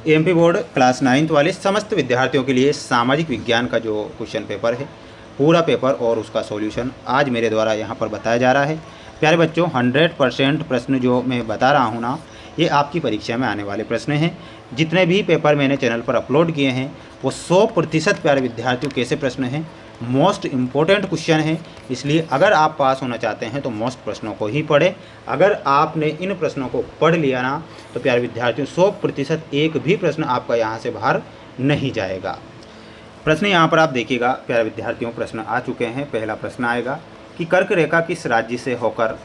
MP board class 9th वाले समस्त विद्यार्थियों के लिए सामाजिक विज्ञान का जो क्वेश्चन पेपर है, पूरा पेपर और उसका सॉल्यूशन आज मेरे द्वारा यहाँ पर बताया जा रहा है। प्यारे बच्चों, 100% प्रश्न जो मैं बता रहा हूँ ना, ये आपकी परीक्षा में आने वाले प्रश्न हैं। जितने भी पेपर मैंने चैनल पर अपलोड किए हैं वो 100% प्यारे विद्यार्थियों कैसे प्रश्न हैं, मोस्ट इम्पोर्टेंट क्वेश्चन है। इसलिए अगर आप पास होना चाहते हैं तो मोस्ट प्रश्नों को ही पढ़ें। अगर आपने इन प्रश्नों को पढ़ लिया ना तो प्यारे विद्यार्थियों 100% एक भी प्रश्न आपका यहाँ से बाहर नहीं जाएगा। प्रश्न यहाँ पर आप देखिएगा प्यारे विद्यार्थियों, प्रश्न आ चुके हैं। पहला प्रश्न आएगा कि कर्क रेखा किस राज्य से होकर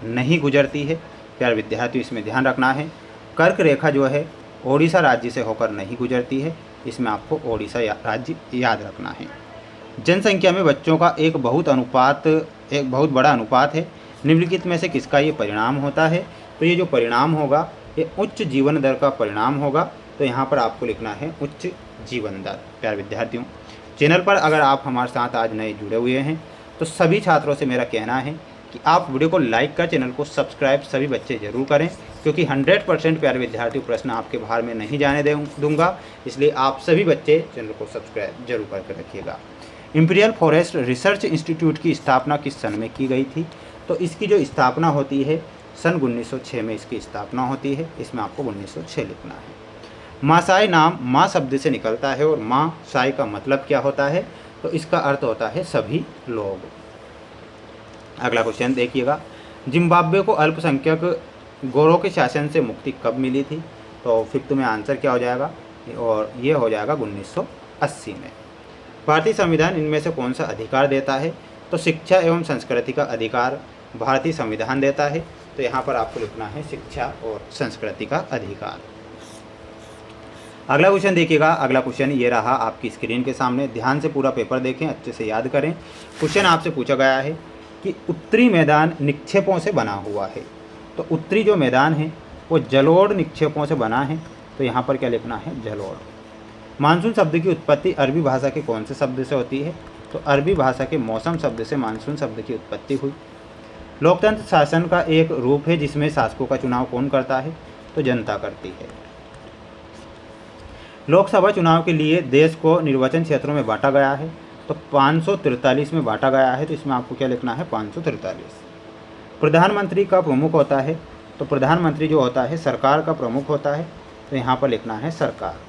नहीं गुजरती है। प्यारे विद्यार्थियों, इसमें ध्यान रखना है, कर्क रेखा जो है ओडिशा राज्य से होकर नहीं गुजरती है। इसमें आपको ओडिशा राज्य याद रखना है। जनसंख्या में बच्चों का एक बहुत बड़ा अनुपात है। निम्नलिखित में से किसका ये परिणाम होता है। तो ये जो परिणाम होगा ये उच्च जीवन दर का परिणाम होगा। तो यहाँ पर आपको लिखना है उच्च जीवन दर। प्यारे विद्यार्थियों, चैनल पर अगर आप हमारे साथ आज नए जुड़े हुए हैं तो सभी छात्रों से मेरा कहना है कि आप वीडियो को लाइक कर, चैनल को सब्सक्राइब सभी बच्चे जरूर करें, क्योंकि 100% प्यारे विद्यार्थी प्रश्न आपके बाहर में नहीं जाने दूंगा। इसलिए आप सभी बच्चे चैनल को सब्सक्राइब जरूर करके रखिएगा। इंपीरियल फॉरेस्ट रिसर्च इंस्टीट्यूट की स्थापना किस सन में की गई थी। तो इसकी जो स्थापना होती है सन 1906 में इसकी स्थापना होती है। इसमें आपको 1906 लिखना है। मासाई नाम माँ शब्द से निकलता है और माँ साई का मतलब क्या होता है। तो इसका अर्थ होता है सभी लोग। अगला क्वेश्चन देखिएगा, जिम्बाब्वे को अल्पसंख्यक गोरों के शासन से मुक्ति कब मिली थी। तो फिफ्थ में आंसर क्या हो जाएगा, और ये हो जाएगा 1980 में। भारतीय संविधान इनमें से कौन सा अधिकार देता है। तो शिक्षा एवं संस्कृति का अधिकार भारतीय संविधान देता है। तो यहाँ पर आपको लिखना है शिक्षा और संस्कृति का अधिकार। अगला क्वेश्चन देखिएगा। अगला क्वेश्चन ये रहा आपकी स्क्रीन के सामने। ध्यान से पूरा पेपर देखें, अच्छे से याद करें। क्वेश्चन आपसे पूछा गया है कि उत्तरी मैदान निक्षेपों से बना हुआ है। तो उत्तरी जो मैदान है वो जलोढ़ निक्षेपों से बना है। तो यहाँ पर क्या लिखना है, जलोढ़। मानसून शब्द की उत्पत्ति अरबी भाषा के कौन से शब्द से होती है। तो अरबी भाषा के मौसम शब्द से मानसून शब्द की उत्पत्ति हुई। लोकतंत्र शासन का एक रूप है जिसमें शासकों का चुनाव कौन करता है। तो जनता करती है। लोकसभा चुनाव के लिए देश को निर्वाचन क्षेत्रों में बांटा गया है। तो 543 में बांटा गया है। तो इसमें आपको क्या लिखना है, 543। प्रधानमंत्री का प्रमुख होता है। तो प्रधानमंत्री जो होता है सरकार का प्रमुख होता है। तो यहाँ पर लिखना है सरकार।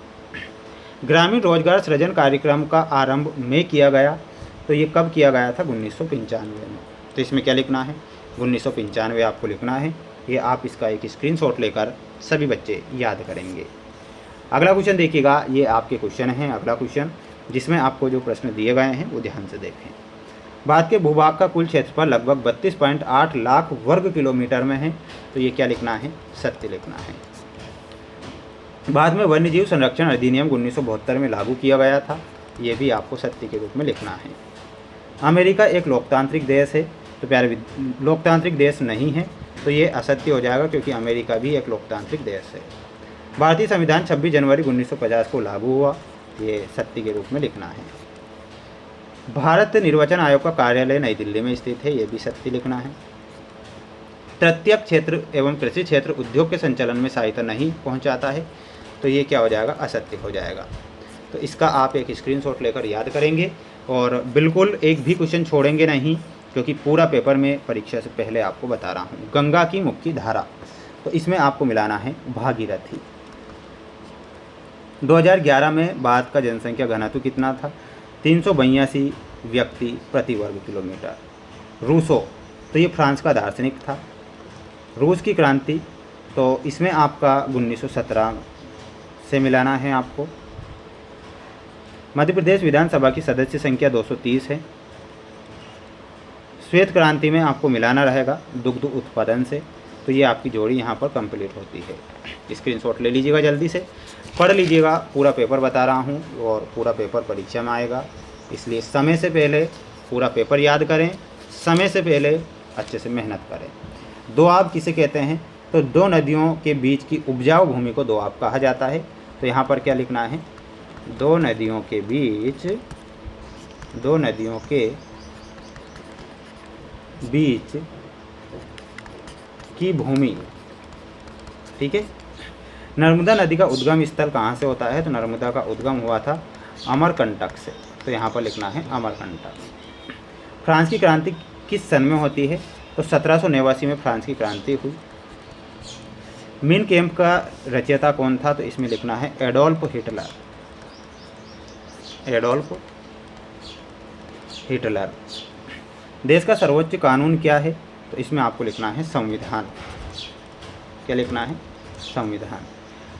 ग्रामीण रोजगार सृजन कार्यक्रम का आरंभ में किया गया। तो ये कब किया गया था, 1995 में। तो इसमें क्या लिखना है, 1995 आपको लिखना है। ये आप इसका एक स्क्रीनशॉट लेकर सभी बच्चे याद करेंगे। अगला क्वेश्चन देखिएगा, ये आपके क्वेश्चन हैं। अगला क्वेश्चन जिसमें आपको जो प्रश्न दिए गए हैं वो ध्यान से देखें। भारत के भूभाग का कुल क्षेत्रफल लगभग 32.8 लाख वर्ग किलोमीटर में है। तो ये क्या लिखना है, सत्य लिखना है। बाद में वन्यजीव संरक्षण अधिनियम 1972 में लागू किया गया था। ये भी आपको सत्य के रूप में लिखना है। अमेरिका एक लोकतांत्रिक देश है। तो प्यारे लोकतांत्रिक देश नहीं है। तो ये असत्य हो जाएगा, क्योंकि अमेरिका भी एक लोकतांत्रिक देश है। भारतीय संविधान 26 जनवरी 1950 को लागू हुआ। ये सत्य के रूप में लिखना है। भारत निर्वाचन आयोग का कार्यालय नई दिल्ली में स्थित है। ये भी सत्य लिखना है। तृतीयक क्षेत्र एवं कृषि क्षेत्र उद्योग के संचालन में सहायता नहीं पहुंचाता है। तो ये क्या हो जाएगा, असत्य हो जाएगा। तो इसका आप एक स्क्रीनशॉट लेकर याद करेंगे और बिल्कुल एक भी क्वेश्चन छोड़ेंगे नहीं, क्योंकि पूरा पेपर में परीक्षा से पहले आपको बता रहा हूँ। गंगा की मुख्य धारा, तो इसमें आपको मिलाना है भागीरथी। 2011 में भारत का जनसंख्या घनत्व कितना था, 382 व्यक्ति प्रति वर्ग किलोमीटर। रूसो, तो ये फ्रांस का दार्शनिक था। रूस की क्रांति, तो इसमें आपका 1917 से मिलाना है आपको। मध्य प्रदेश विधानसभा की सदस्य संख्या 230 है। श्वेत क्रांति में आपको मिलाना रहेगा दुग्ध उत्पादन से। तो ये आपकी जोड़ी यहाँ पर कंप्लीट होती है। स्क्रीनशॉट ले लीजिएगा, जल्दी से पढ़ लीजिएगा। पूरा पेपर बता रहा हूँ और पूरा पेपर परीक्षा में आएगा, इसलिए समय से पहले पूरा पेपर याद करें, समय से पहले अच्छे से मेहनत करें। दोआब किसे कहते हैं। तो दो नदियों के बीच की उपजाऊ भूमि को दोआब कहा जाता है। तो यहाँ पर क्या लिखना है, दो नदियों के बीच की भूमि। ठीक है, नर्मदा नदी का उद्गम स्थल कहाँ से होता है? तो नर्मदा का उद्गम हुआ था अमरकंटक से, तो यहाँ पर लिखना है अमरकंटक। फ्रांस की क्रांति किस सन में होती है? तो 1789 में फ्रांस की क्रांति हुई। मीन कैंप का रचयिता कौन था? तो इसमें लिखना है एडोल्फ हिटलर। Adolf Hitler. देश का सर्वोच्च कानून क्या है? तो इसमें आपको लिखना है संविधान। क्या लिखना है? संविधान।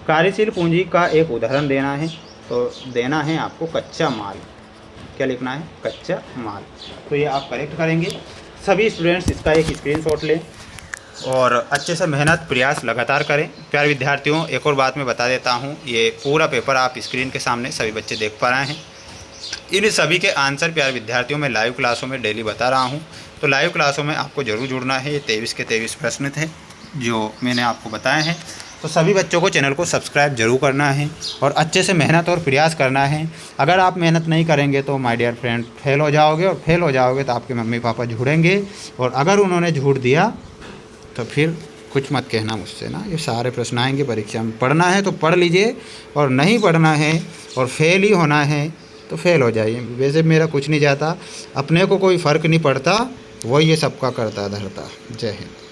कार्यशील पूंजी का एक उदाहरण देना है, तो देना है आपको कच्चा माल। क्या लिखना है? कच्चा माल। तो ये आप करेक्ट करेंगे। सभी स्टूडेंट्स इसका एक स्क्रीनशॉट लें और अच्छे से मेहनत प्रयास लगातार करें। प्यारे विद्यार्थियों, एक और बात मैं बता देता हूँ, ये पूरा पेपर आप स्क्रीन के सामने सभी बच्चे देख पा रहे हैं। इन सभी के आंसर प्यारे विद्यार्थियों मैं लाइव क्लासों में डेली बता रहा हूँ, तो लाइव क्लासों में आपको ज़रूर जुड़ना है। ये 23 के 23 प्रश्न थे जो मैंने आपको बताए हैं। तो सभी बच्चों को चैनल को सब्सक्राइब जरूर करना है और अच्छे से मेहनत और प्रयास करना है। अगर आप मेहनत नहीं करेंगे तो माय डियर फ्रेंड फेल हो जाओगे, और फेल हो जाओगे तो आपके मम्मी पापा झूठेंगे, और अगर उन्होंने झूठ दिया तो फिर कुछ मत कहना मुझसे ना। ये सारे प्रश्न आएंगे परीक्षा में। पढ़ना है तो पढ़ लीजिए, और नहीं पढ़ना है और फेल ही होना है तो फेल हो जाइए। वैसे मेरा कुछ नहीं जाता, अपने को कोई फ़र्क नहीं पड़ता, वो ये सबका करता धरता। जय हिंद।